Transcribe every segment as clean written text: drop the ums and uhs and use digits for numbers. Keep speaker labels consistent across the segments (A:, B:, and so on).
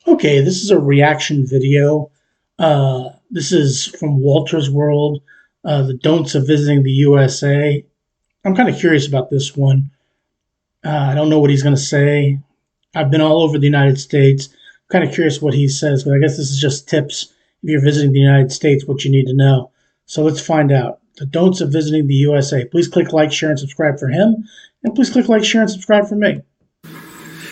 A: Okay, this is a reaction video. This is from Wolter's World, the don'ts of visiting the USA. I'm kind of curious about this one. I don't know what he's going to say. I've been all over the United States. I'm kind of curious what he says, but I guess this is just tips if you're visiting the United States, what you need to know. So let's find out. The don'ts of visiting the USA. Please click like, share, and subscribe for him. And please click like, share, and subscribe for me.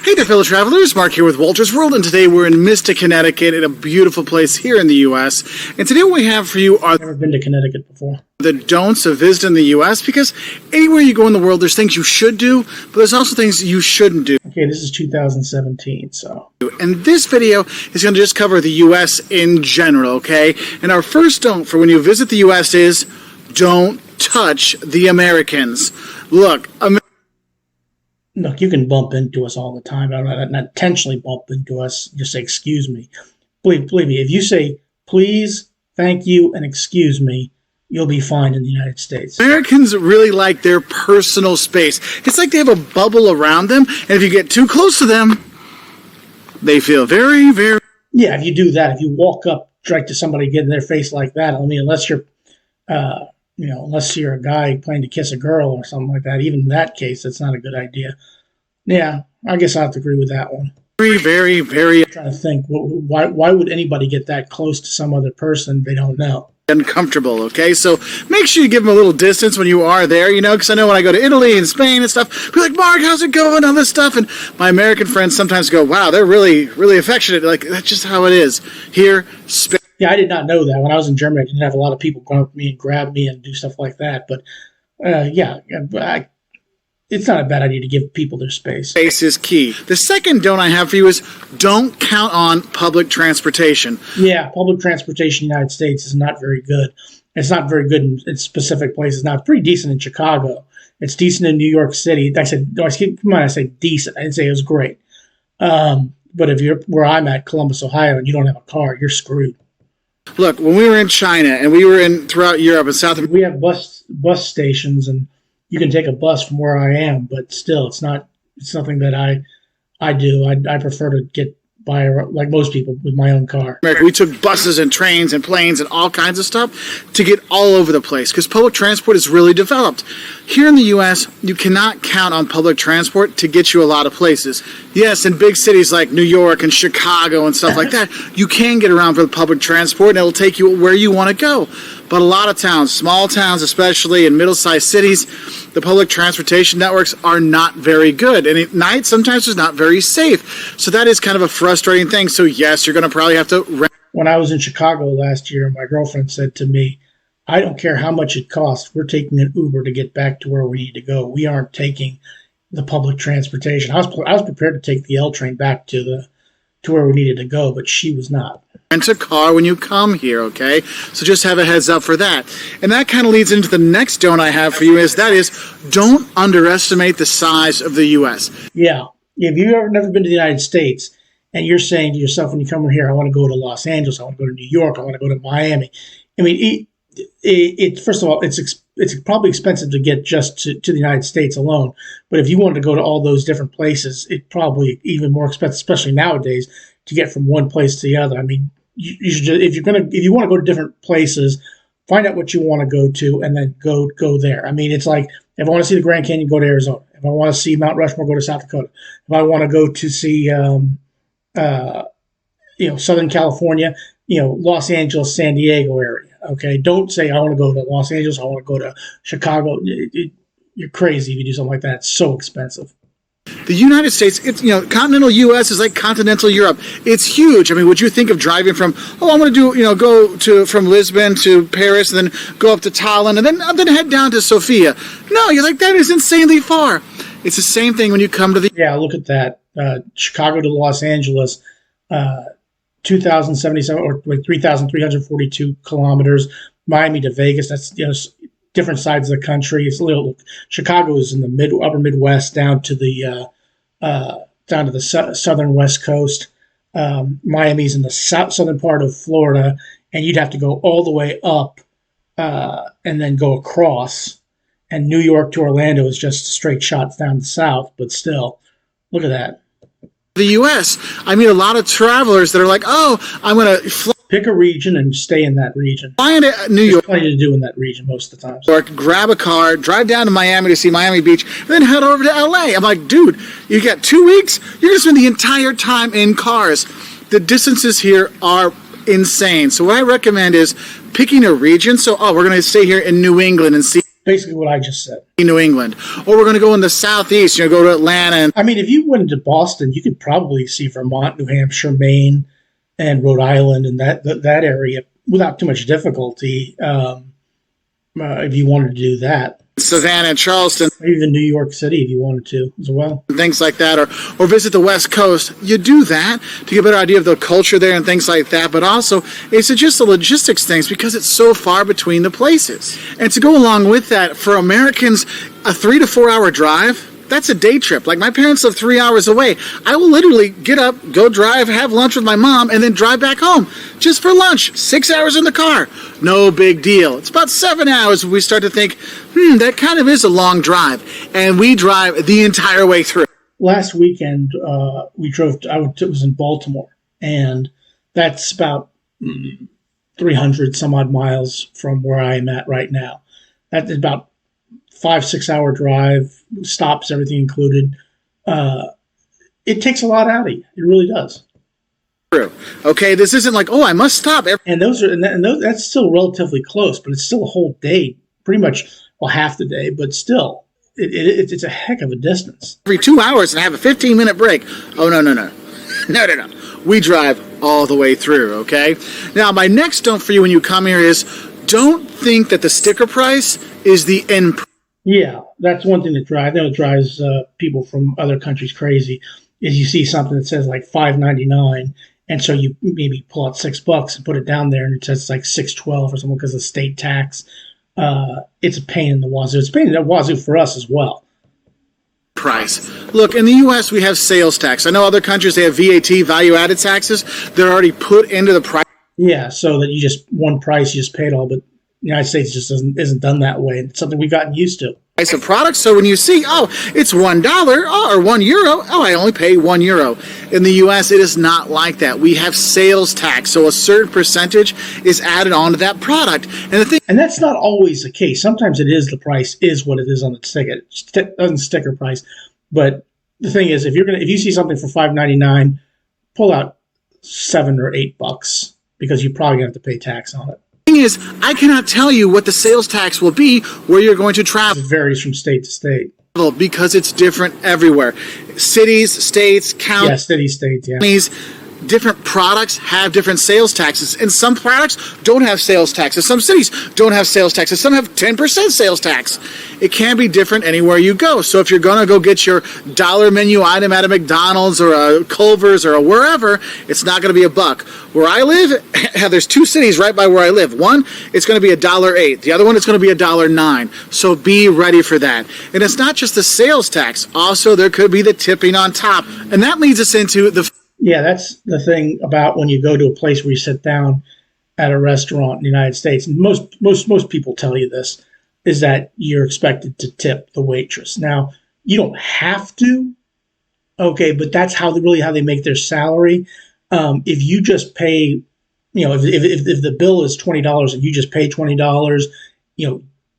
B: Hey there, fellow travelers. Mark here with Wolter's World, and today we're in Mystic, Connecticut, at a beautiful place here in the U.S. And today what we have for you are
A: Never been to Connecticut before.
B: the don'ts of visiting the U.S., because anywhere you go in the world, there's things you should do, but there's also things you shouldn't do.
A: Okay, this is 2017, so.
B: And this video is going to just cover the U.S. in general, okay? And our first don't for when you visit the U.S. is don't touch the Americans. Look,
A: Look, you can bump into us all the time. I'm not intentionally bump into us. Just say, excuse me. Believe me, if you say, please, thank you, and excuse me, you'll be fine in the United States.
B: Americans really like their personal space. It's like they have a bubble around them, and if you get too close to them, they feel very, very...
A: Yeah, if you do that, if you walk up right to somebody, get in their face like that, I mean, unless you're, unless you're a guy planning to kiss a girl or something like that, even in that case, it's not a good idea. Yeah, I guess I have to agree with that one.
B: very
A: I'm trying to think, why would anybody get that close to some other person they don't know?
B: uncomfortable, okay? So make sure you give them a little distance when you are there, because I know when I go to Italy and Spain and stuff, be like, Mark, how's it going, all this stuff, and my American friends sometimes go, wow, they're really, really affectionate. Like, that's just how it is. Here, Spain...
A: Yeah, I did not know that. When I was in Germany, I didn't have a lot of people go up to me and grab me and do stuff like that. But it's not a bad idea to give people their space.
B: Space is key. The second don't I have for you is don't count on public transportation.
A: Yeah, public transportation in the United States is not very good. It's not very good in specific places. Now, it's pretty decent in Chicago. It's decent in New York City. I said decent. I didn't say it was great. But if you're where I'm at, Columbus, Ohio, and you don't have a car, you're screwed.
B: Look, when we were in China and we were in throughout Europe and South America,
A: we have bus stations, and you can take a bus from where I am, but still, it's something that I do. I prefer to get by, like most people, with my own car.
B: We took buses and trains and planes and all kinds of stuff to get all over the place because public transport is really developed. Here in the U.S., you cannot count on public transport to get you a lot of places. Yes, in big cities like New York and Chicago and stuff like that, you can get around for the public transport and it'll take you where you want to go. But a lot of towns, small towns especially, in middle-sized cities, the public transportation networks are not very good. And at night, sometimes it's not very safe. So that is kind of a frustrating thing. So yes, you're going to probably have to rent.
A: When I was in Chicago last year, my girlfriend said to me, I don't care how much it costs. We're taking an Uber to get back to where we need to go. We aren't taking the public transportation. I was prepared to take the L train back to where we needed to go, but she was not.
B: Rent a car when you come here, okay? So just have a heads up for that. And that kind of leads into the next don't I have for you is don't underestimate the size of the U.S.
A: Yeah. If you've never been to the United States and you're saying to yourself when you come in here, I want to go to Los Angeles, I want to go to New York, I want to go to Miami. I mean, first of all, it's probably expensive to get just to the United States alone. But if you wanted to go to all those different places, it's probably even more expensive, especially nowadays, to get from one place to the other. I mean, you should just, if you want to go to different places, find out what you want to go to and then go there. I mean, it's like if I want to see the Grand Canyon, go to Arizona. If I want to see Mount Rushmore, go to South Dakota. If I want to go to see Southern California, Los Angeles, San Diego area. Okay, don't say I want to go to Los Angeles. I want to go to Chicago. You're crazy if you do something like that. It's so expensive.
B: The United States, continental U.S. is like continental Europe. It's huge. I mean, would you think of driving from, I want to do, from Lisbon to Paris and then go up to Tallinn and then head down to Sofia? No, you're like, that is insanely far. It's the same thing when you come to the...
A: Yeah, look at that. Chicago to Los Angeles, 2,077 or like 3,342 kilometers. Miami to Vegas, that's different sides of the country. It's Chicago is in the upper Midwest down to the southern West Coast. Miami's in the southern part of Florida, and you'd have to go all the way up and then go across. And New York to Orlando is just straight shots down the south, but still, look at that.
B: the U.S. I meet a lot of travelers that are like, oh, I'm going to fly
A: Pick a region and stay in that region.
B: into New
A: There's
B: York,
A: plenty to do in that region most of the time.
B: grab a car, drive down to Miami to see Miami Beach, and then head over to L.A. I'm like, dude, you got 2 weeks? You're going to spend the entire time in cars. The distances here are insane. So what I recommend is picking a region. So, we're going to stay here in New England and see
A: Basically what I just said.
B: New England. Or we're going to go in the southeast, go to Atlanta. And
A: I mean, if you went to Boston, you could probably see Vermont, New Hampshire, Maine, and Rhode Island and that area without too much difficulty if you wanted to do that.
B: Savannah and Charleston,
A: even New York City if you wanted to as well.
B: Things like that, or visit the West Coast. You do that to get a better idea of the culture there and things like that, but also it's just the logistics things because it's so far between the places. And to go along with that, for Americans, a 3 to 4 hour drive, that's a day trip. Like my parents live 3 hours away. I will literally get up, go drive, have lunch with my mom, and then drive back home just for lunch. 6 hours in the car. No big deal. It's about 7 hours when we start to think, that kind of is a long drive. And we drive the entire way through.
A: Last weekend, we drove, it was in Baltimore, and that's about 300 some odd miles from where I am at right now. That's about 5-6 hour drive, stops, everything included. It takes a lot out of you. It really does.
B: True. Okay, this isn't like, I must stop.
A: And that's still relatively close, but it's still a whole day, pretty much, half the day, but still, it's a heck of a distance.
B: Every 2 hours and have a 15-minute break. Oh, no. No. We drive all the way through, okay? Now, my next don't for you when you come here is don't think that the sticker price is the end price.
A: Yeah, that's one thing that drives people from other countries crazy. Is you see something that says like $5.99, and so you maybe pull out $6 and put it down there, and it says like $6.12 or something because of state tax. It's a pain in the wazoo. It's a pain in the wazoo for us as well.
B: Price. Look, in the U.S. we have sales tax. I know other countries they have VAT, value-added taxes. They're already put into the price.
A: Yeah, so that you just one price, you just pay it all, but the United States just isn't done that way. It's something we've gotten used to.
B: Price of products. So when you see, it's $1 or €1, I only pay €1. In the U.S., it is not like that. We have sales tax, so a certain percentage is added onto that product.
A: And that's not always the case. Sometimes it is the price is what it is on the ticket. It doesn't sticker price. But the thing is, if you see something for $5.99, pull out $7 or $8 because you're probably gonna have to pay tax on it.
B: Thing is, I cannot tell you what the sales tax will be where you're going to travel.
A: It varies from state to state
B: because it's different everywhere. Cities, states, counties,
A: yeah, city, states, yeah.
B: Different products have different sales taxes, and some products don't have sales taxes. Some cities don't have sales taxes. Some have 10% sales tax. It can be different anywhere you go. So if you're going to go get your dollar menu item at a McDonald's or a Culver's or a wherever, it's not going to be $1. Where I live, there's 2 cities right by where I live. One, it's going to be $1.08. The other one, it's going to be $1.09. So be ready for that. And it's not just the sales tax. Also, there could be the tipping on top. And that leads us into the...
A: Yeah, that's the thing about when you go to a place where you sit down at a restaurant in the United States. And most people tell you this, is that you're expected to tip the waitress. Now, you don't have to, okay, but that's how they make their salary. If you just pay, if the bill is $20 and you just pay $20,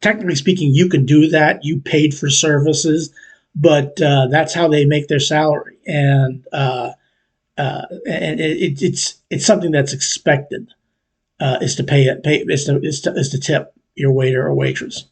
A: technically speaking, you can do that. You paid for services, but that's how they make their salary. And it's something that's expected is to tip your waiter or waitress.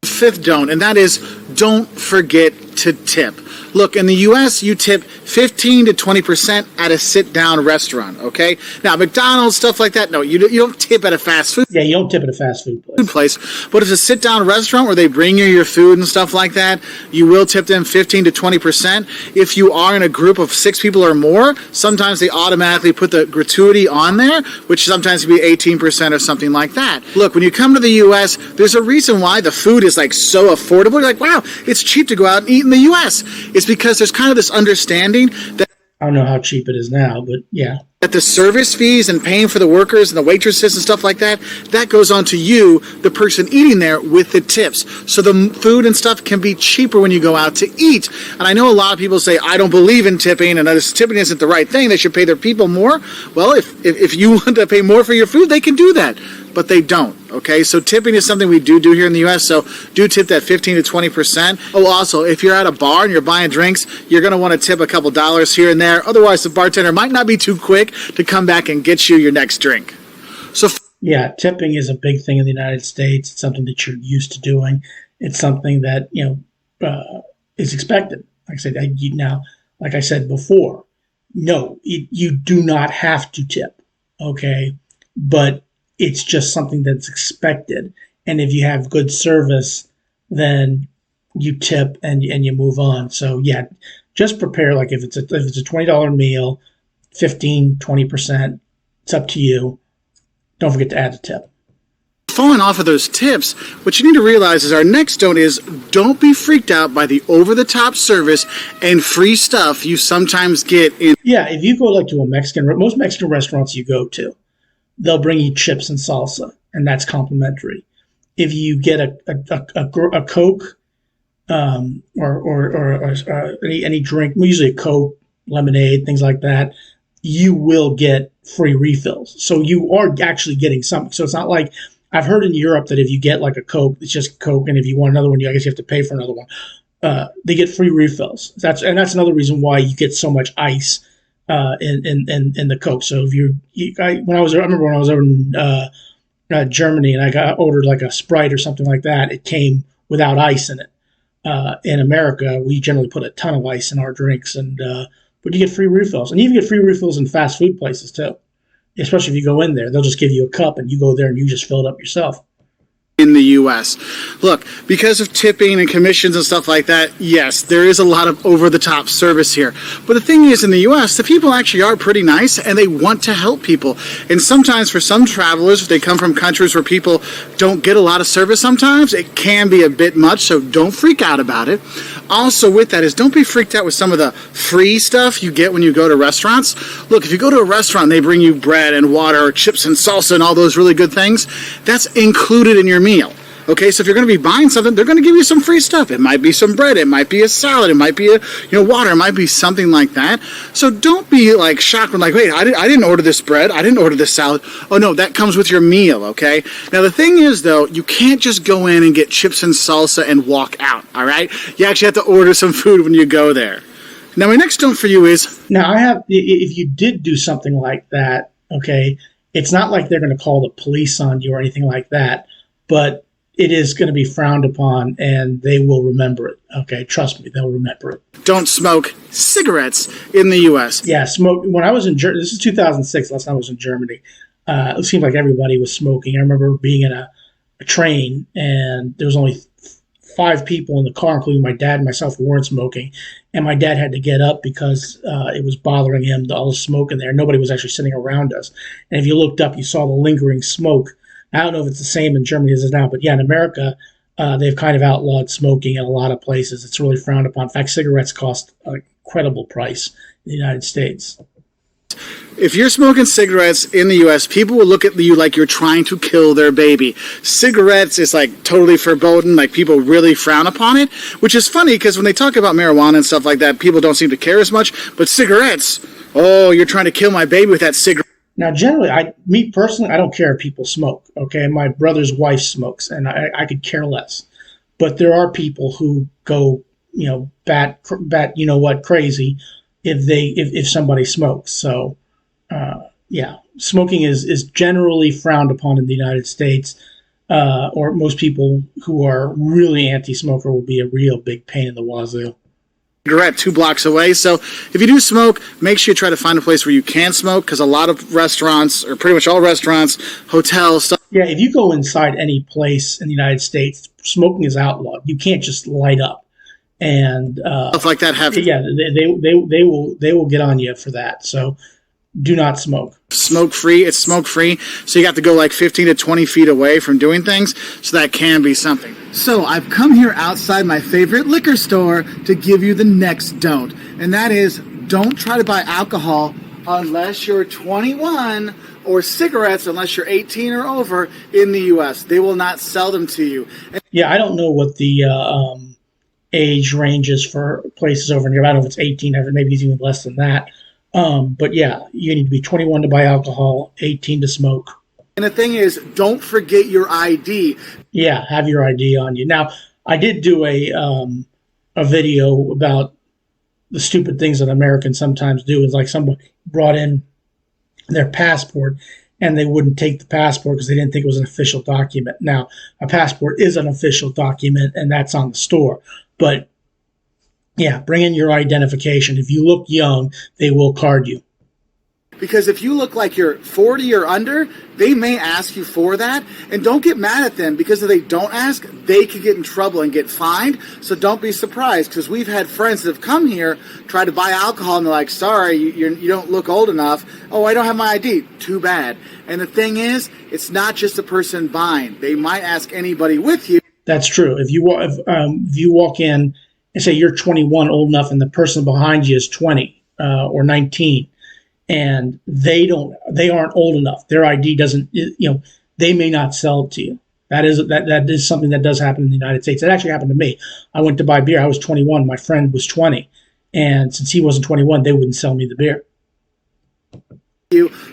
B: Fifth don't, and that is don't forget to tip. Look, in the U.S., you tip 15 to 20% at a sit-down restaurant, okay? Now, McDonald's, stuff like that, no, you don't tip at a fast food.
A: Yeah, you don't tip at a fast food
B: place. But if it's a sit-down restaurant where they bring you your food and stuff like that, you will tip them 15 to 20%. If you are in a group of 6 people or more, sometimes they automatically put the gratuity on there, which sometimes can be 18% or something like that. Look, when you come to the U.S., there's a reason why the food is like so affordable. You're like, wow, it's cheap to go out and eat in the U.S. It's because there's kind of this understanding that...
A: I don't know how cheap it is now, but yeah.
B: That the service fees and paying for the workers and the waitresses and stuff like that, that goes on to you, the person eating there, with the tips. So the food and stuff can be cheaper when you go out to eat. And I know a lot of people say, I don't believe in tipping and this tipping isn't the right thing. They should pay their people more. Well, if you want to pay more for your food, they can do that. But they don't, okay? So tipping is something we do here in the U.S., so do tip that 15 to 20%. Oh, also, if you're at a bar and you're buying drinks, you're going to want to tip a couple dollars here and there. Otherwise, the bartender might not be too quick to come back and get you your next drink. So,
A: yeah, tipping is a big thing in the United States. It's something that you're used to doing. It's something that, is expected. Like I said, now, like I said before, no, you do not have to tip, okay? But it's just something that's expected. And if you have good service, then you tip and you move on. So yeah, just prepare, like if it's a $20 meal, 15, 20%, it's up to you. Don't forget to add the tip.
B: Falling off of those tips, what you need to realize is our next don't is don't be freaked out by the over-the-top service and free stuff you sometimes get in.
A: Yeah, if you go like to most Mexican restaurants you go to, they'll bring you chips and salsa, and that's complimentary. If you get a Coke or any drink, usually a Coke, lemonade, things like that, you will get free refills. So you are actually getting something. So it's not like I've heard in Europe that if you get like a Coke, it's just Coke, and if you want another one, I guess you have to pay for another one. They get free refills. That's another reason why you get so much ice in the Coke. So if I remember when I was over in Germany and I ordered like a Sprite or something like that, it came without ice in it. In America, we generally put a ton of ice in our drinks, but you get free refills, and you even get free refills in fast food places too. Especially if you go in there, they'll just give you a cup and you go there and you just fill it up yourself.
B: In the U.S. Look, because of tipping and commissions and stuff like that, yes, there is a lot of over-the-top service here. But the thing is, in the U.S., the people actually are pretty nice, and they want to help people. And sometimes for some travelers, if they come from countries where people don't get a lot of service sometimes, it can be a bit much, so don't freak out about it. Also with that is don't be freaked out with some of the free stuff you get when you go to restaurants. Look, if you go to a restaurant and they bring you bread and water or chips and salsa and all those really good things, that's included in your meal. Okay, so if you're going to be buying something, they're going to give you some free stuff. It might be some bread, it might be a salad, it might be water, it might be something like that. So don't be like shocked when wait, I didn't order this bread, I didn't order this salad. Oh no, that comes with your meal. Okay. Now the thing is though, you can't just go in and get chips and salsa and walk out. All right, you actually have to order some food when you go there. Now my next don't for you is
A: if you did do something like that, okay, it's not like they're going to call the police on you or anything like that, but it is going to be frowned upon, and they will remember it. Okay, trust me, they'll remember it.
B: Don't smoke cigarettes in the U.S.
A: Yeah, smoke. When I was in Germany, this is 2006. Last time I was in Germany, it seemed like everybody was smoking. I remember being in a train, and there was only 5 people in the car, including my dad and myself, who weren't smoking. And my dad had to get up because it was bothering him, all the smoke in there. Nobody was actually sitting around us. And if you looked up, you saw the lingering smoke. I don't know if it's the same in Germany as it is now, but yeah, in America, they've kind of outlawed smoking in a lot of places. It's really frowned upon. In fact, cigarettes cost an incredible price in the United States.
B: If you're smoking cigarettes in the U.S., people will look at you like you're trying to kill their baby. Cigarettes is like totally forbidden, like people really frown upon it, which is funny because when they talk about marijuana and stuff like that, people don't seem to care as much. But cigarettes, oh, you're trying to kill my baby with that cigarette.
A: Now, generally, me personally, I don't care if people smoke, okay? My brother's wife smokes, and I could care less. But there are people who go, bat, crazy if somebody smokes. So, yeah, smoking is generally frowned upon in the United States, or most people who are really anti-smoker will be a real big pain in the wazoo.
B: Cigarette 2 blocks away. So if you do smoke, make sure you try to find a place where you can smoke, because a lot of restaurants, or pretty much all restaurants, hotels, stuff.
A: Yeah, if you go inside any place in the United States, smoking is outlawed. You can't just light up, and
B: stuff like that happen.
A: Yeah, they will get on you for that. So do not smoke.
B: Smoke free. It's smoke free. So you have to go like 15 to 20 feet away from doing things. So that can be something. So I've come here outside my favorite liquor store to give you the next don't. And that is, don't try to buy alcohol unless you're 21, or cigarettes unless you're 18 or over in the U.S. They will not sell them to you.
A: Yeah, I don't know what the age range is for places over in Europe. I don't know if it's 18 or maybe it's even less than that. But yeah, you need to be 21 to buy alcohol, 18 to smoke.
B: And the thing is, don't forget your ID.
A: Yeah, have your ID on you. Now, I did do a video about the stupid things that Americans sometimes do. Is like somebody brought in their passport and they wouldn't take the passport because they didn't think it was an official document. Now, a passport is an official document and that's on the store. But yeah, bring in your identification. If you look young, they will card you.
B: Because if you look like you're 40 or under, they may ask you for that. And don't get mad at them, because if they don't ask, they could get in trouble and get fined. So don't be surprised, because we've had friends that have come here, try to buy alcohol, and they're like, sorry, you don't look old enough. Oh, I don't have my ID. Too bad. And the thing is, it's not just the person buying. They might ask anybody with you.
A: That's true. If you walk in and say you're 21, old enough, and the person behind you is 20 or 19, and they aren't old enough, their ID doesn't, they may not sell it to you. That is something that does happen in the United States. It actually happened to me. I went to buy beer. I was 21. My friend was 20, and since he wasn't 21, they wouldn't sell me the beer.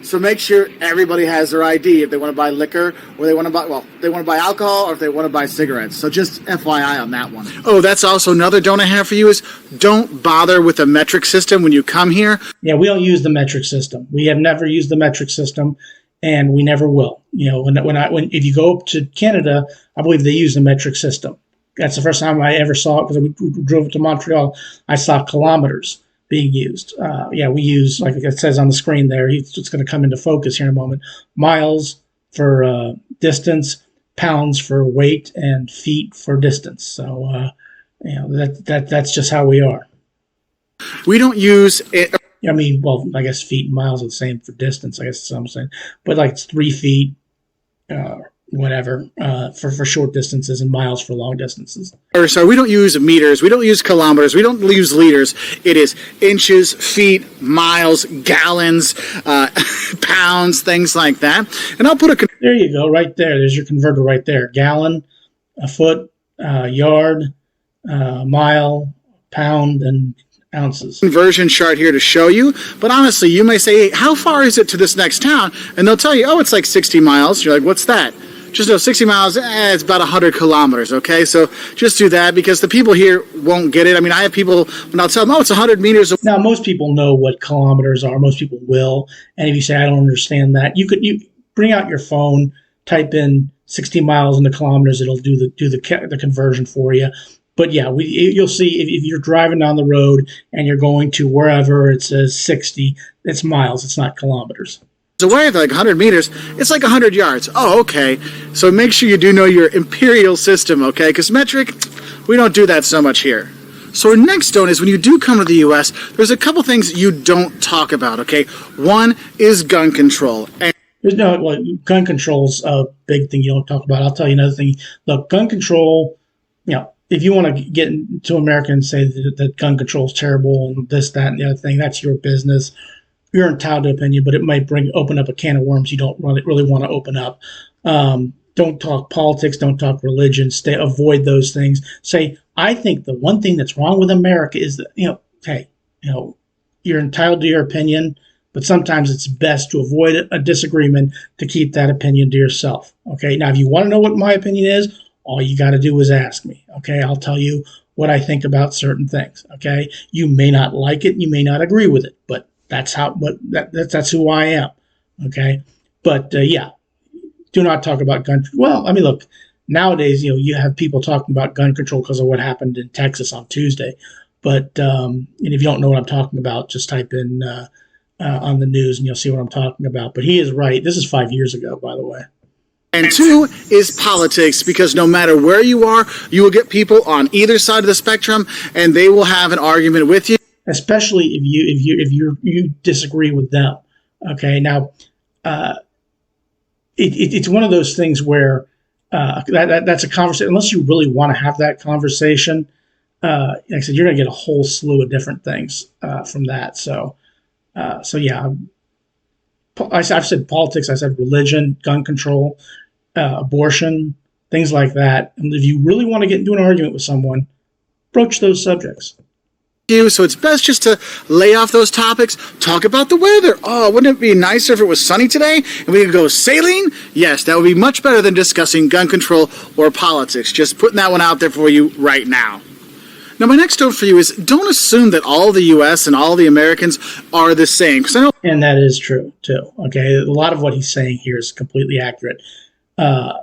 B: So make sure everybody has their ID if they want to buy liquor, or they want to buy alcohol, or if they want to buy cigarettes. So just FYI on that one. Oh, that's also another don't I have for you is don't bother with the metric system when you come here.
A: Yeah, we don't use the metric system. We have never used the metric system, and we never will. If you go up to Canada, I believe they use the metric system. That's the first time I ever saw it, because we drove to Montreal. I saw kilometers being used. We use, like it says on the screen there, it's going to come into focus here in a moment, miles for distance, pounds for weight, and feet for distance. So, that's just how we are.
B: We don't use it.
A: I guess feet and miles are the same for distance, I guess that's what I'm saying. But like it's 3 feet, for short distances, and miles for long distances.
B: So we don't use meters, we don't use kilometers, we don't use liters. It is inches, feet, miles, gallons, pounds, things like that. And I'll put
A: there you go, right there. There's your converter right there. Gallon, a foot, yard, mile, pound, and ounces.
B: Conversion chart here to show you. But honestly, you may say, hey, how far is it to this next town? And they'll tell you, oh, it's like 60 miles. You're like, what's that? Just know 60 miles, it's about 100 kilometers, okay? So just do that, because the people here won't get it. I have people, when I'll tell them, oh, it's 100 meters.
A: Now, most people know what kilometers are. Most people will. And if you say, I don't understand that, you bring out your phone, type in 60 miles into kilometers. It'll do the conversion for you. But yeah, you'll see if you're driving down the road and you're going to wherever it says 60, it's miles. It's not kilometers.
B: Away like 100 meters, it's like 100 yards. Oh, okay. So make sure you do know your imperial system, okay? Because metric, we don't do that so much here. So our next don't is when you do come to the U.S., there's a couple things you don't talk about, okay? One is gun control.
A: Gun control's a big thing you don't talk about. I'll tell you another thing. Look, gun control, if you want to get into America and say that gun control is terrible and this, that, and the other thing, that's your business. You're entitled to opinion, but it might open up a can of worms you don't really want to open up. Don't talk politics. Don't talk religion. Avoid those things. Say, I think the one thing that's wrong with America is that, you're entitled to your opinion, but sometimes it's best to avoid a disagreement to keep that opinion to yourself. Okay. Now, if you want to know what my opinion is, all you got to do is ask me. Okay. I'll tell you what I think about certain things. Okay. You may not like it. You may not agree with it, but that's who I am. Okay. But do not talk about gun. Well, look, nowadays, you have people talking about gun control because of what happened in Texas on Tuesday. But and if you don't know what I'm talking about, just type in on the news and you'll see what I'm talking about. But he is right. This is 5 years ago, by the way.
B: And two is politics, because no matter where you are, you will get people on either side of the spectrum, and they will have an argument with you.
A: Especially if you disagree with them. Okay, now it's one of those things where that's a conversation. Unless you really want to have that conversation, like I said, you're going to get a whole slew of different things from that. So So yeah, I've said politics, I said religion, gun control, abortion, things like that. And if you really want to get into an argument with someone, broach those subjects.
B: So it's best just to lay off those topics, talk about the weather. Oh, wouldn't it be nicer if it was sunny today and we could go sailing? Yes, that would be much better than discussing gun control or politics. Just putting that one out there for you right now. Now, my next note for you is don't assume that all the U.S. and all the Americans are the same. 'Cause I know
A: And that is true, too. Okay. A lot of what he's saying here is completely accurate. Uh,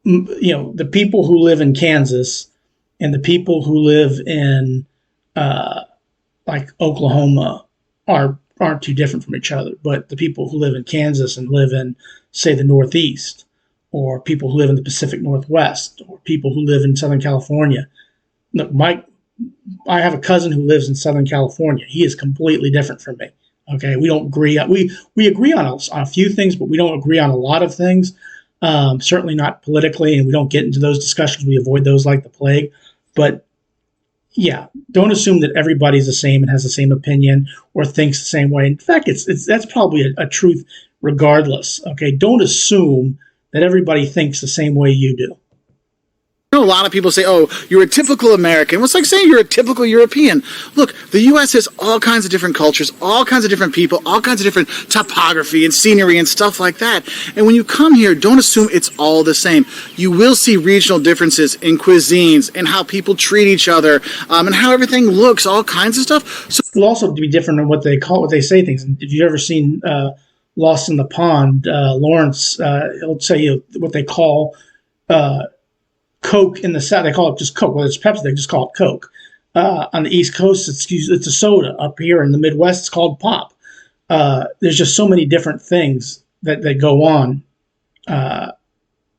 A: the people who live in Kansas and the people who live in uh, like Oklahoma aren't too different from each other. But the people who live in Kansas and live in, say, the Northeast, or people who live in the Pacific Northwest, or people who live in Southern California. Look, I have a cousin who lives in Southern California. He is completely different from me. Okay, we don't agree. We agree on a few things, but we don't agree on a lot of things. Certainly not politically, and we don't get into those discussions. We avoid those like the plague. But yeah, don't assume that everybody's the same and has the same opinion or thinks the same way. In fact, that's probably a truth regardless. Okay, don't assume that everybody thinks the same way you do.
B: I know a lot of people say, oh, you're a typical American. Well, it's like saying you're a typical European. Look, the U.S. has all kinds of different cultures, all kinds of different people, all kinds of different topography and scenery and stuff like that. And when you come here, don't assume it's all the same. You will see regional differences in cuisines and how people treat each other and how everything looks, all kinds of stuff. So
A: It'll also be different in what they say things. And if you've ever seen Lost in the Pond, Lawrence, he'll tell you what they call Coke in the South. They call it just Coke. Whether it's Pepsi, they just call it Coke. On the East Coast, it's a soda. Up here in the Midwest, it's called pop. There's just so many different things that go on.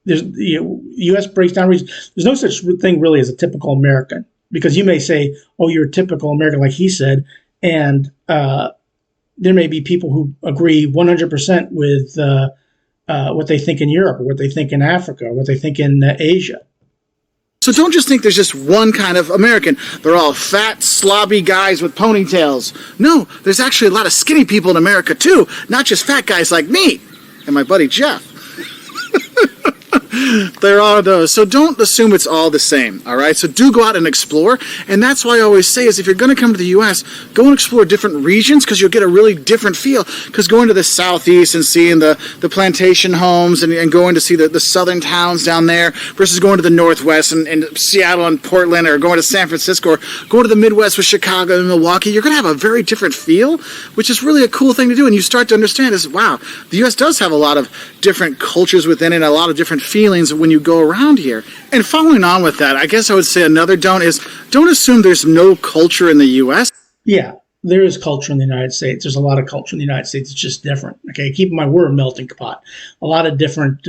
A: U.S. breaks down regions. There's no such thing really as a typical American, because you may say, "Oh, you're a typical American," like he said, and there may be people who agree 100% with what they think in Europe, or what they think in Africa, or what they think in Asia.
B: So don't just think there's just one kind of American. They're all fat, slobby guys with ponytails. No, there's actually a lot of skinny people in America too, not just fat guys like me and my buddy Jeff. There are those. So don't assume it's all the same, all right? So do go out and explore. And that's why I always say is if you're going to come to the U.S., go and explore different regions, because you'll get a really different feel. Because going to the Southeast and seeing the plantation homes and going to see the southern towns down there versus going to the Northwest and Seattle and Portland, or going to San Francisco, or going to the Midwest with Chicago and Milwaukee, you're going to have a very different feel, which is really a cool thing to do. And you start to understand is, wow, the U.S. does have a lot of different cultures within it, a lot of different feelings when you go around here. And following on with that, I guess I would say another don't assume there's no culture in the U.S.
A: Yeah, there is culture in the United States. There's a lot of culture in the United States. It's just different. Okay, keep in mind, we're a melting pot. A lot of different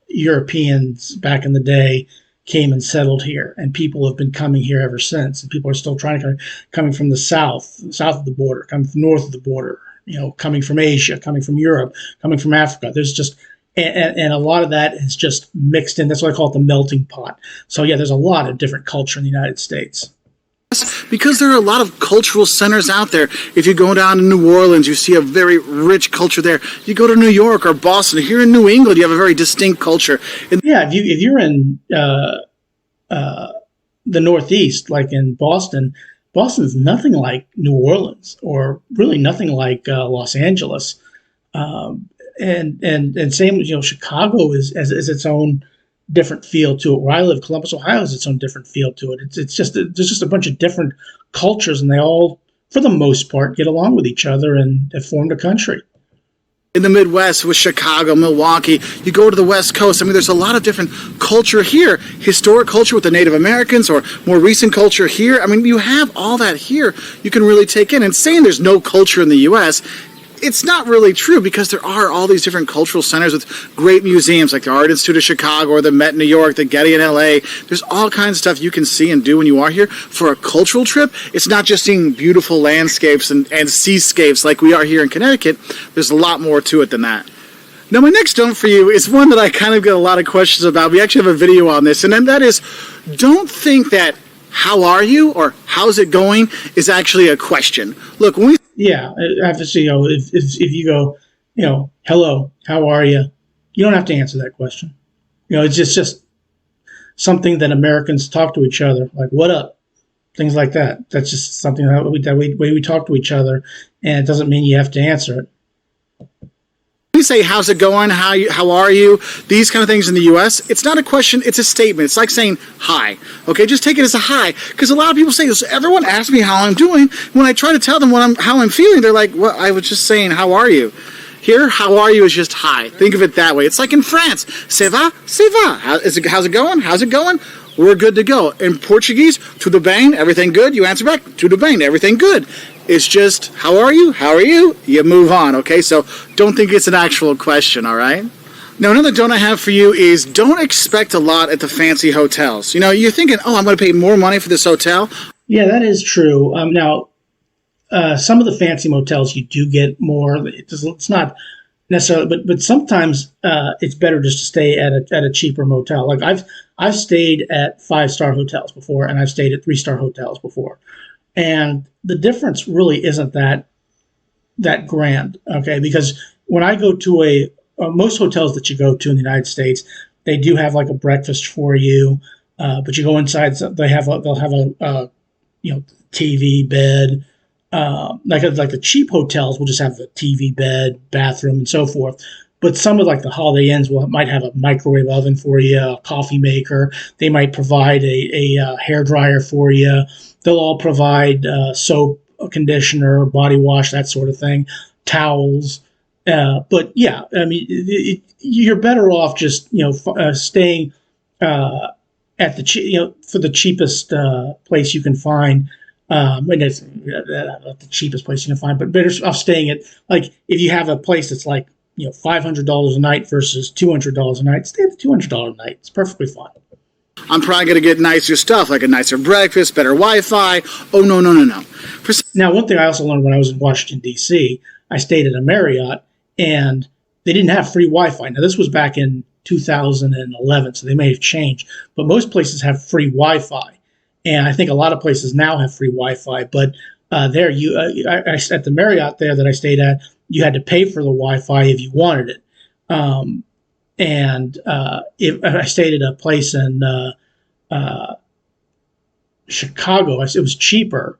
A: Europeans back in the day came and settled here, and people have been coming here ever since. And people are still coming from the south of the border, coming from north of the border, coming from Asia, coming from Europe, coming from Africa. There's just and a lot of that is just mixed in. That's why I call it the melting pot. So yeah, there's a lot of different culture in the United States.
B: Because there are a lot of cultural centers out there. If you go down to New Orleans, you see a very rich culture there. You go to New York or Boston. Here in New England, you have a very distinct culture.
A: Yeah, if you're in the Northeast, like in Boston, Boston's nothing like New Orleans, or really nothing like Los Angeles. And same, Chicago is its own different feel to it. Where I live, Columbus, Ohio, has its own different feel to it. It's just there's just a bunch of different cultures, and they all, for the most part, get along with each other and have formed a country.
B: In the Midwest with Chicago, Milwaukee, you go to the West Coast. I mean, there's a lot of different culture here. Historic culture with the Native Americans, or more recent culture here. I mean, you have all that here you can really take in. And saying there's no culture in the U.S., it's not really true, because there are all these different cultural centers with great museums like the Art Institute of Chicago, or the Met in New York, the Getty in LA. There's all kinds of stuff you can see and do when you are here. For a cultural trip, it's not just seeing beautiful landscapes and seascapes like we are here in Connecticut. There's a lot more to it than that. Now, my next don't for you is one that I kind of get a lot of questions about. We actually have a video on this, and then that is, don't think that how are you or how's it going is actually a question. Look, when we
A: Yeah, I have to say, if you go, hello, how are you? You don't have to answer that question. It's just something that Americans talk to each other, like "What up?" Things like that. That's just something way we talk to each other, and it doesn't mean you have to answer it.
B: say how's it going, how are you, these kind of things in the US, it's not a question, it's a statement. It's like saying hi. Okay, just take it as a hi, because a lot of people say this. Everyone asks me how I'm doing. When I try to tell them how I'm feeling, they're like, well, I was just saying how are you. Here, how are you is just hi. Think of it that way. It's like in France, ça va, ça va. How's it going? How's it going? We're good to go. In Portuguese, tudo bem, everything good. You answer back, tudo bem, everything good. It's just, how are you? How are you? You move on, okay? So don't think it's an actual question, all right? Now, another don't I have for you is don't expect a lot at the fancy hotels. You're thinking, oh, I'm going to pay more money for this hotel.
A: Yeah, that is true. Now, some of the fancy motels you do get more. It's not necessarily, but sometimes it's better just to stay at a cheaper motel. Like I've stayed at 5-star hotels before, and I've stayed at 3-star hotels before, and the difference really isn't that grand. Okay, because when I go to most hotels that you go to in the United States, they do have like a breakfast for you, but you go inside, they'll have a TV bed. Like the cheap hotels will just have a TV, bed, bathroom, and so forth. But some of like the Holiday Inns might have a microwave oven for you, a coffee maker. They might provide a hair dryer for you. They'll all provide soap, conditioner, body wash, that sort of thing, towels. But yeah, I mean, you're better off just staying at for the cheapest place you can find. And it's not the cheapest place you can find, but better off staying at, like, if you have a place that's like, $500 a night versus $200 a night, stay at the $200 a night. It's perfectly fine.
B: I'm probably going to get nicer stuff, like a nicer breakfast, better Wi-Fi. Oh, no.
A: Now, one thing I also learned when I was in Washington, D.C., I stayed at a Marriott, and they didn't have free Wi-Fi. Now, this was back in 2011, so they may have changed, but most places have free Wi-Fi. And I think a lot of places now have free Wi-Fi, but at the Marriott there that I stayed at, you had to pay for the Wi-Fi if you wanted it. If I stayed at a place in Chicago, it was cheaper,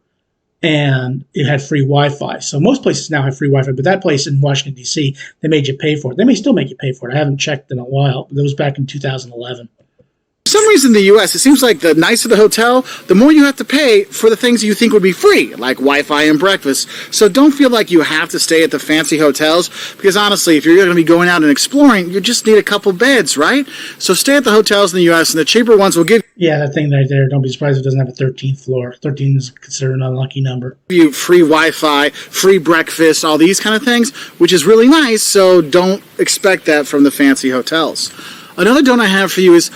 A: and it had free Wi-Fi. So most places now have free Wi-Fi, but that place in Washington, D.C., they made you pay for it. They may still make you pay for it. I haven't checked in a while, but that was back in 2011.
B: For some reason in the U.S., it seems like the nicer the hotel, the more you have to pay for the things you think would be free, like Wi-Fi and breakfast. So don't feel like you have to stay at the fancy hotels, because honestly, if you're going to be going out and exploring, you just need a couple beds, right? So stay at the hotels in the U.S., and the cheaper ones will give
A: Yeah, that thing right there, don't be surprised if it doesn't have a 13th floor. 13 is considered an unlucky number.
B: you free Wi-Fi, free breakfast, all these kind of things, which is really nice, so don't expect that from the fancy hotels. Another don't I have for you is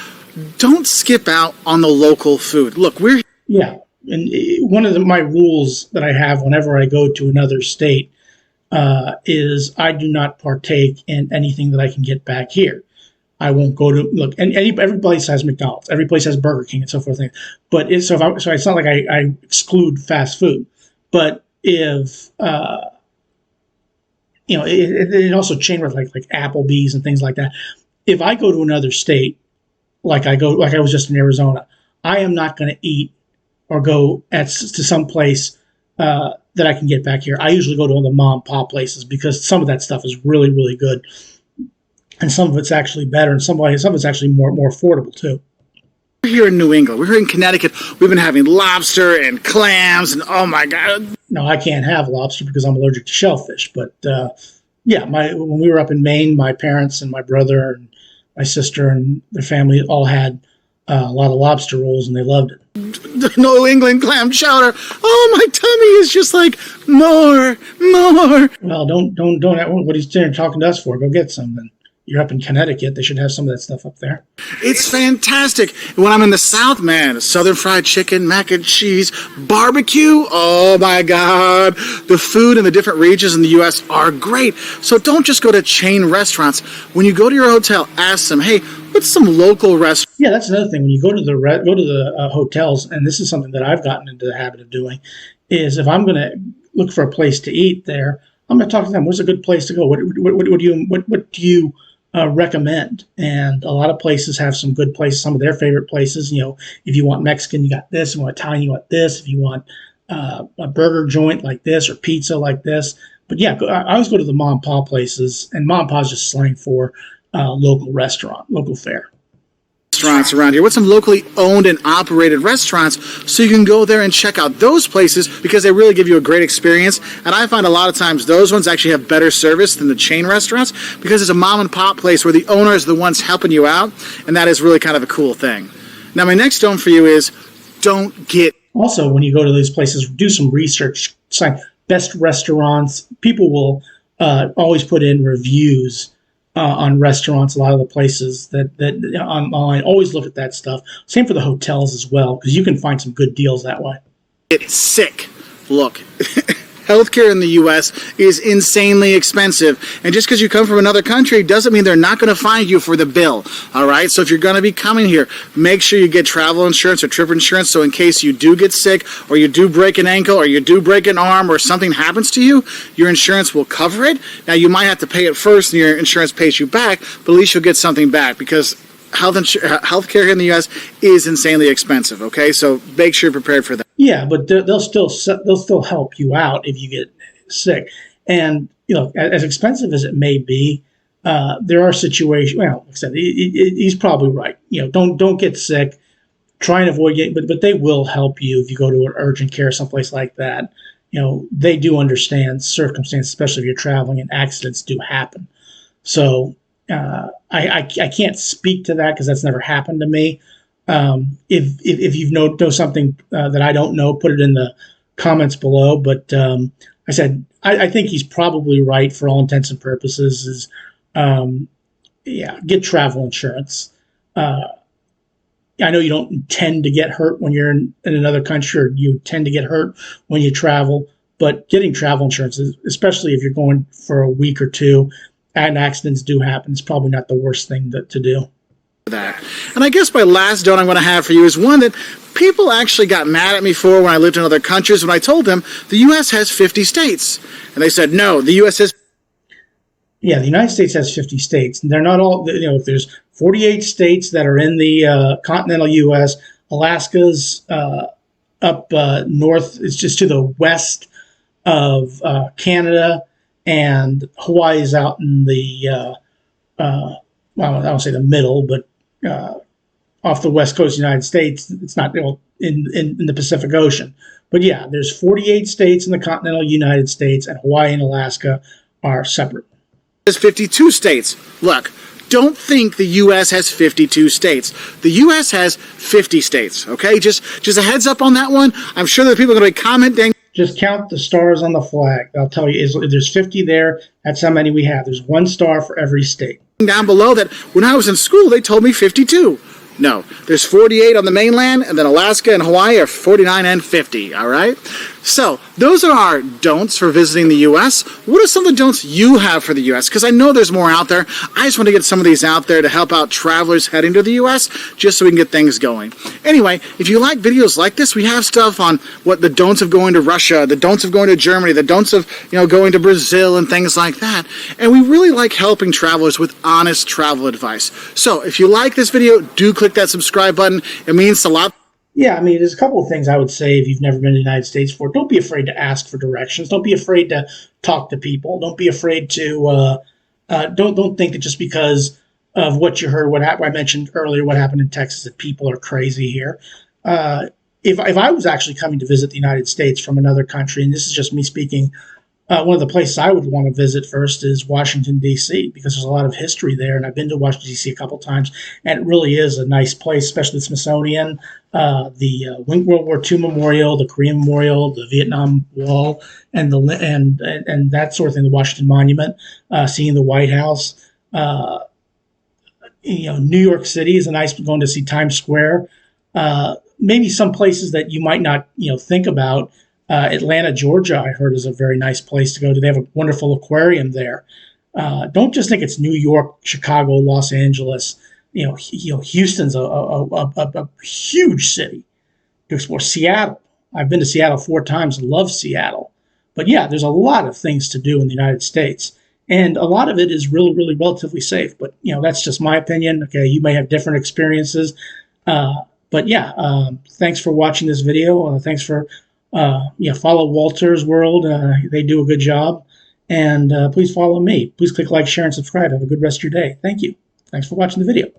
B: don't skip out on the local food. Look,
A: Yeah, and one of my rules that I have whenever I go to another state is I do not partake in anything that I can get back here. I won't go to and every place has McDonald's, every place has Burger King, and so forth. But it's not like I exclude fast food. But if it also chain with like Applebee's and things like that. If I go to another state, like I was just in Arizona, I am not going to eat or go to some place that I can get back here. I usually go to the mom and pop places because some of that stuff is really, really good, and some of it's actually better, and some of it's actually more affordable too.
B: we're here in New England. We're here in Connecticut. We've been having lobster and clams, and oh my God.
A: No, I can't have lobster because I'm allergic to shellfish. But when we were up in Maine, my parents and my brother and my sister and their family all had a lot of lobster rolls, and they loved it.
B: The New England clam chowder. Oh, my tummy is just like, more.
A: Well, don't. What are you talking to us for? Go get some then. you're up in Connecticut, they should have some of that stuff up there.
B: It's fantastic. When I'm in the South, man, Southern fried chicken, mac and cheese, barbecue. Oh my God. The food in the different regions in the U.S. are great. So don't just go to chain restaurants. When you go to your hotel, ask them, hey, what's some local restaurant?
A: Yeah, that's another thing. When you go to the hotels, and this is something that I've gotten into the habit of doing, is if I'm going to look for a place to eat there, I'm going to talk to them. What's a good place to go? What do you recommend? And a lot of places have some good places, some of their favorite places. You know, if you want Mexican, you got this. If you want Italian, you want this. If you want a burger joint like this or pizza like this. But yeah, I always go to the mom and pop places, and mom and pop is just slang for local restaurant, local fare.
B: Restaurants around here. What's some locally owned and operated restaurants so you can go there and check out those places because they really give you a great experience. And I find a lot of times those ones actually have better service than the chain restaurants because it's a mom and pop place where the owner is the ones helping you out, and that is really kind of a cool thing. Now, my next don't for you is don't get.
A: Also, when you go to these places, do some research. Sign best restaurants. People will always put in reviews on restaurants. A lot of the places that online, always look at that stuff. Same for the hotels as well, because you can find some good deals that way.
B: Get sick. Look, healthcare in the U.S. is insanely expensive, and just because you come from another country doesn't mean they're not going to find you for the bill. All right, so if you're going to be coming here, make sure you get travel insurance or trip insurance, so in case you do get sick or you do break an ankle or you do break an arm or something happens to you, your insurance will cover it. Now, you might have to pay it first and your insurance pays you back, but at least you'll get something back because healthcare here in the U.S. is insanely expensive. Okay, so make sure you're prepared for that.
A: Yeah, but they'll still help you out if you get sick. And you know, as expensive as it may be, there are situations. Well, like I said, he's probably right. You know, don't get sick. Try and avoid getting, but they will help you if you go to an urgent care someplace like that. You know, they do understand circumstances, especially if you're traveling and accidents do happen. So I can't speak to that because that's never happened to me. If you know something that I don't know, put it in the comments below. But I said I think he's probably right for all intents and purposes. Is get travel insurance. I know you don't intend to get hurt when you're in another country, or you tend to get hurt when you travel. But getting travel insurance, especially if you're going for a week or two, and accidents do happen, it's probably not the worst thing to do.
B: That. And I guess my last don't I'm going to have for you is one that people actually got mad at me for when I lived in other countries when I told them the U.S. has 50 states. And they said, no, the U.S. has...
A: Yeah, the United States has 50 states. And they're not all, you know, if there's 48 states that are in the continental U.S., Alaska's up north, it's just to the west of Canada, and Hawaii is out in the, well, I don't say the middle, but off the west coast of the United States. It's not, you know, in the Pacific Ocean. But yeah, there's 48 states in the continental United States, and Hawaii and Alaska are separate.
B: There's 52 states. Look, don't think the U.S. has 52 states. The U.S. has 50 states, okay? Just a heads up on that one. I'm sure that people are going to be commenting.
A: Just count the stars on the flag. I'll tell you, if there's 50 there, that's how many we have. There's one star for every state.
B: Down below that, when I was in school, they told me 52. No, there's 48 on the mainland, and then Alaska and Hawaii are 49 and 50, all right? So those are our don'ts for visiting the U.S. What are some of the don'ts you have for the U.S.? Because I know there's more out there. I just want to get some of these out there to help out travelers heading to the U.S. just so we can get things going. Anyway, if you like videos like this, we have stuff on what the don'ts of going to Russia, the don'ts of going to Germany, the don'ts of, you know, going to Brazil and things like that. And we really like helping travelers with honest travel advice. So if you like this video, do click that subscribe button. It means a lot.
A: Yeah, I mean, there's a couple of things I would say if you've never been to the United States before. Don't be afraid to ask for directions. Don't be afraid to talk to people. Don't be afraid to don't think that just because of what you heard, I mentioned earlier, what happened in Texas, that people are crazy here. If I was actually coming to visit the United States from another country, and this is just me speaking, one of the places I would want to visit first is Washington, D.C., because there's a lot of history there, and I've been to Washington, D.C. a couple times, and it really is a nice place, especially the Smithsonian, the World War II Memorial, the Korean Memorial, the Vietnam Wall, and that sort of thing, the Washington Monument, seeing the White House. New York City is a nice, going to see Times Square. Maybe some places that you might not, think about. Atlanta, Georgia, I heard is a very nice place to go to. They have a wonderful aquarium there. Don't just think it's New York, Chicago, Los Angeles. Houston's a huge city to explore. Seattle. I've been to Seattle 4 times. Love Seattle. But yeah, there's a lot of things to do in the United States, and a lot of it is really, really relatively safe. But that's just my opinion. Okay, you may have different experiences. But yeah, thanks for watching this video. Thanks for follow Wolter's World. They do a good job, and please follow me. Please click like, share, and subscribe. Have a good rest of your day. Thank you. Thanks for watching the video.